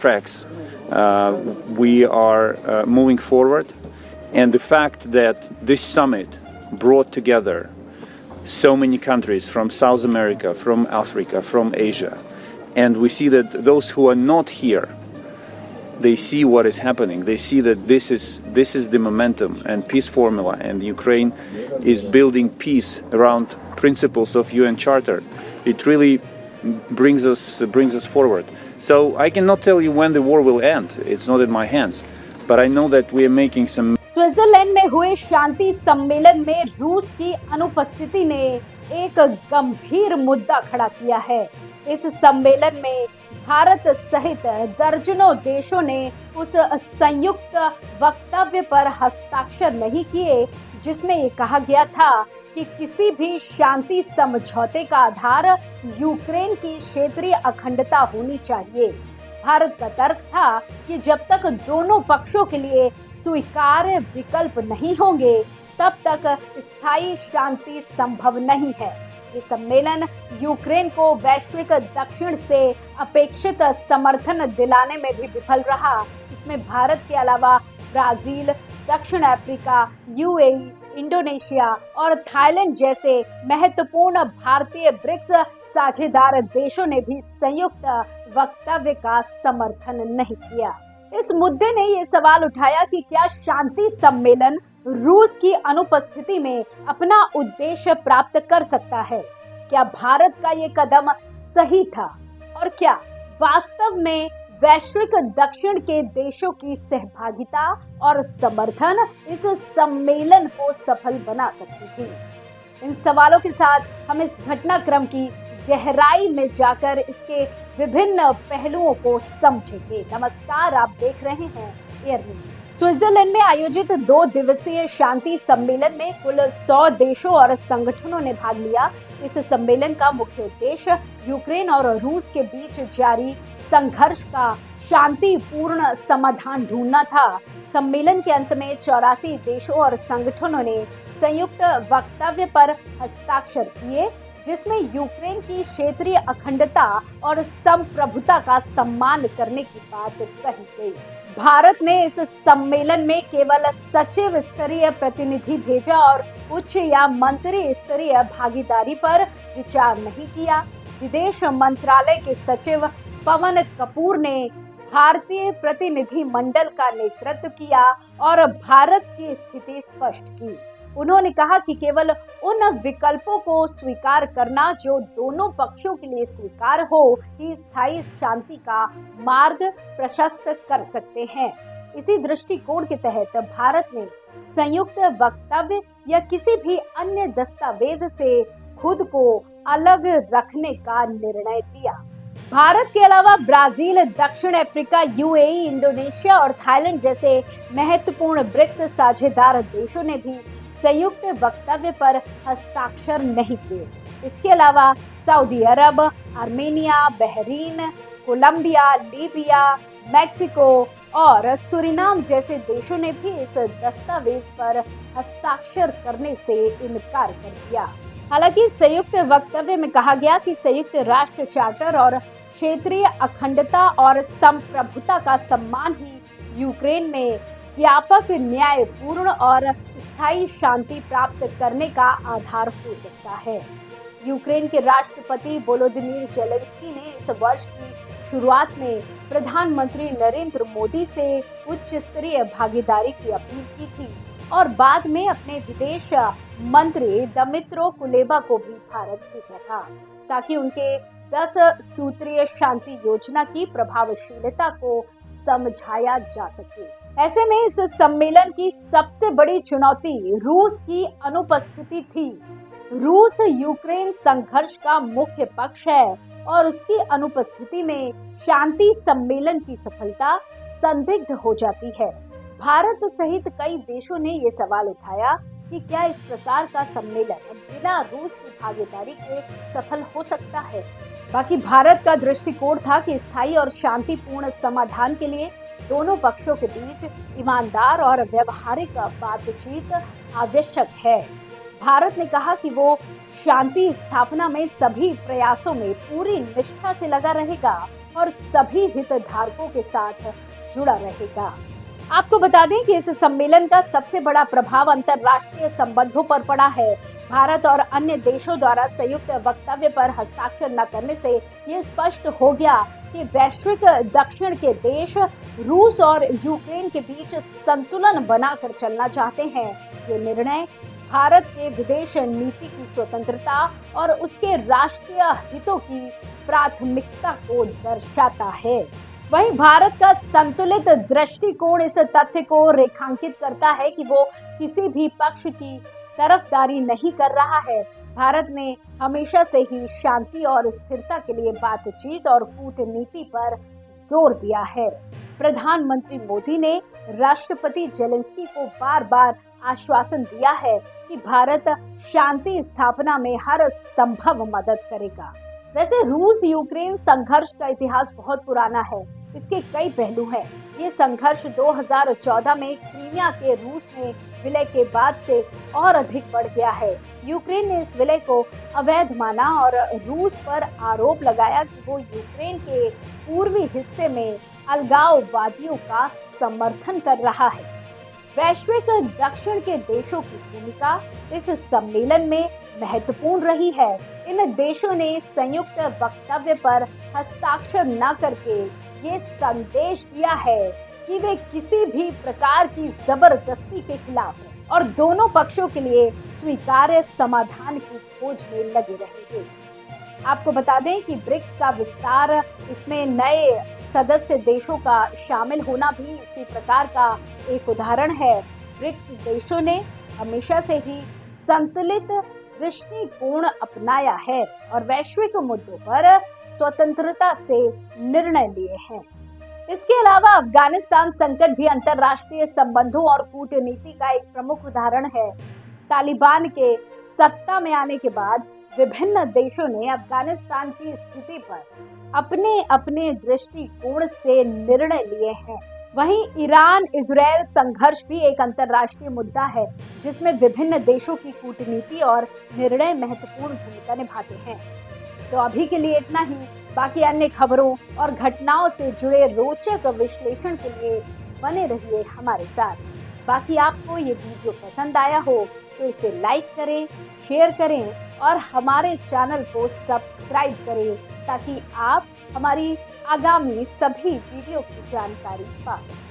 tracks. We are moving forward, and the fact that this summit brought together so many countries from South America, from Africa, from Asia, and we see that those who are not here, they see what is happening. They see that this is the momentum and peace formula, and Ukraine is building peace around principles of UN Charter. It really brings us forward. So I cannot tell you when the war will end. It's not in my hands, but I know that we are making some. Switzerland में हुए शांति सम्मेलन में रूस की अनुपस्थिति ने एक गंभीर मुद्दा खड़ा किया है। इस सम्मेलन में भारत सहित दर्जनों देशों ने उस संयुक्त वक्तव्य पर हस्ताक्षर नहीं किए जिसमें ये कहा गया था कि किसी भी शांति समझौते का आधार यूक्रेन की क्षेत्रीय अखंडता होनी चाहिए। भारत का तर्क था कि जब तक दोनों पक्षों के लिए स्वीकार्य विकल्प नहीं होंगे तब तक स्थायी शांति संभव नहीं है। ये सम्मेलन यूक्रेन को वैश्विक दक्षिण से अपेक्षित समर्थन दिलाने में भी विफल रहा। इसमें भारत के अलावा ब्राजील, दक्षिण अफ्रीका, यूएई, इंडोनेशिया और थाईलैंड जैसे महत्वपूर्ण भारतीय ब्रिक्स साझेदार देशों ने भी संयुक्त वक्तव्य का समर्थन नहीं किया। इस मुद्दे ने ये सवाल उठाया कि क्या शांति सम्मेलन रूस की अनुपस्थिति में अपना उद्देश्य प्राप्त कर सकता है? क्या भारत का ये कदम सही था? और क्या वास्तव में वैश्विक दक्षिण के देशों की सहभागिता और समर्थन इस सम्मेलन को सफल बना सकती थी? इन सवालों के साथ हम इस घटनाक्रम की गहराई में जाकर इसके विभिन्न पहलुओं को समझेंगे। नमस्कार, आप देख रहे हैं एयर न्यूज। स्विट्जरलैंड में आयोजित 2 दिवसीय शांति सम्मेलन में कुल 100 देशों और संगठनों ने भाग लिया। इस सम्मेलन का मुख्य उद्देश्य यूक्रेन और रूस के बीच जारी संघर्ष का शांतिपूर्ण समाधान ढूंढना था। सम्मेलन के अंत में 84 देशों और संगठनों ने संयुक्त वक्तव्य पर हस्ताक्षर किए जिसमें यूक्रेन की क्षेत्रीय अखंडता और संप्रभुता का सम्मान करने की बात कही गई। भारत ने इस सम्मेलन में केवल सचिव स्तरीय प्रतिनिधि भेजा और उच्च या मंत्री स्तरीय भागीदारी पर विचार नहीं किया। विदेश मंत्रालय के सचिव पवन कपूर ने भारतीय प्रतिनिधि मंडल का नेतृत्व किया और भारत की स्थिति स्पष्ट की। उन्होंने कहा कि केवल उन विकल्पों को स्वीकार करना जो दोनों पक्षों के लिए स्वीकार हो ही स्थायी शांति का मार्ग प्रशस्त कर सकते हैं। इसी दृष्टिकोण के तहत भारत ने संयुक्त वक्तव्य या किसी भी अन्य दस्तावेज से खुद को अलग रखने का निर्णय लिया। भारत के अलावा ब्राजील, दक्षिण अफ्रीका, यूएई, इंडोनेशिया और थाईलैंड जैसे महत्वपूर्ण ब्रिक्स साझेदार देशों ने भी संयुक्त वक्तव्य पर हस्ताक्षर नहीं किए। इसके अलावा Saudi Arab, Armenia, Bahrain, Colombia, Libya, Mexico और सुरिनाम जैसे देशों ने भी इस दस्तावेज पर हस्ताक्षर करने से इनकार कर दिया। हालांकि संयुक्त वक्तव्य में कहा गया कि संयुक्त राष्ट्र चार्टर और क्षेत्रीय अखंडता और संप्रभुता का सम्मान ही यूक्रेन में व्यापक, न्यायपूर्ण और स्थायी शांति प्राप्त करने का आधार हो सकता है। यूक्रेन के राष्ट्रपति वोलोदिमीर जेलेंस्की ने इस वर्ष की शुरुआत में प्रधानमंत्री नरेंद्र मोदी से उच्च स्तरीय भागीदारी की अपील की थी और बाद में अपने विदेश मंत्री दमित्रो कुलेबा को भी भारत भेजा था ताकि उनके 10 सूत्रीय शांति योजना की प्रभावशीलता को समझाया जा सके। ऐसे में इस सम्मेलन की सबसे बड़ी चुनौती रूस की अनुपस्थिति थी। रूस यूक्रेन संघर्ष का मुख्य पक्ष है और उसकी अनुपस्थिति में शांति सम्मेलन की सफलता संदिग्ध हो जाती है। भारत सहित कई देशों ने ये सवाल उठाया कि क्या इस प्रकार का सम्मेलन बिना रूस की भागीदारी के सफल हो सकता है। बाकी भारत का दृष्टिकोण था कि स्थायी और शांतिपूर्ण समाधान के लिए दोनों पक्षों के बीच ईमानदार और व्यवहारिक बातचीत आवश्यक है। भारत ने कहा कि वो शांति स्थापना में सभी प्रयासों में पूरी निष्ठा से लगा रहेगा और सभी हितधारकों के साथ जुड़ा रहेगा। आपको बता दें कि इस सम्मेलन का सबसे बड़ा प्रभाव अंतर्राष्ट्रीय संबंधों पर पड़ा है। भारत और अन्य देशों द्वारा संयुक्त वक्तव्य पर हस्ताक्षर न करने से ये स्पष्ट हो गया कि वैश्विक दक्षिण के देश रूस और यूक्रेन के बीच संतुलन बनाकर चलना चाहते हैं। ये निर्णय भारत के विदेश नीति की स्वतंत्रता और उसके राष्ट्रीय हितों की प्राथमिकता को दर्शाता है। वहीं भारत का संतुलित दृष्टिकोण इस तथ्य को रेखांकित करता है कि वो किसी भी पक्ष की तरफदारी नहीं कर रहा है। भारत ने हमेशा से ही शांति और स्थिरता के लिए बातचीत और कूटनीति पर जोर दिया है। प्रधानमंत्री मोदी ने राष्ट्रपति जेलेंस्की को बार बार आश्वासन दिया है कि भारत शांति स्थापना में हर संभव मदद करेगा। वैसे रूस यूक्रेन संघर्ष का इतिहास बहुत पुराना है। इसके कई पहलू हैं। ये संघर्ष 2014 में क्रीमिया के रूस में विलय के बाद से और अधिक बढ़ गया है। यूक्रेन ने इस विलय को अवैध माना और रूस पर आरोप लगाया कि वो यूक्रेन के पूर्वी हिस्से में अलगाववादियों का समर्थन कर रहा है। वैश्विक दक्षिण के देशों की भूमिका इस सम्मेलन में महत्वपूर्ण रही है। इन देशों ने संयुक्त वक्तव्य पर हस्ताक्षर न करके ये संदेश दिया है कि वे किसी भी प्रकार की जबरदस्ती के खिलाफ हैं और दोनों पक्षों के लिए स्वीकार्य समाधान की खोज में लगे रहेंगे। आपको बता दें कि ब्रिक्स का विस्तार, इसमें नए सदस्य देशों का शामिल होना भी इसी प्रकार का एक उदाहरण है। ब्रिक्स देशों ने हमेशा से ही संतुलित दृष्टिकोण अपनाया है और वैश्विक मुद्दों पर स्वतंत्रता से निर्णय लिए हैं। इसके अलावा अफगानिस्तान संकट भी अंतर्राष्ट्रीय संबंधों और कूटनीति का एक प्रमुख उदाहरण है। तालिबान के सत्ता में आने के बाद विभिन्न देशों ने अफगानिस्तान की स्थिति पर अपने अपने दृष्टिकोण से निर्णय लिए हैं। वहीं ईरान इजरायल संघर्ष भी एक अंतर्राष्ट्रीय मुद्दा है, जिसमें विभिन्न देशों की कूटनीति और निर्णय महत्वपूर्ण भूमिका निभाते हैं। तो अभी के लिए इतना ही। बाकी अन्य खबरों और घटनाओं से जुड़े रोचक विश्लेषण के लिए बने रहिए हमारे साथ। बाकी आपको ये वीडियो पसंद आया हो तो इसे लाइक करें, शेयर करें और हमारे चैनल को सब्सक्राइब करें ताकि आप हमारी आगामी सभी वीडियो की जानकारी पा सकें।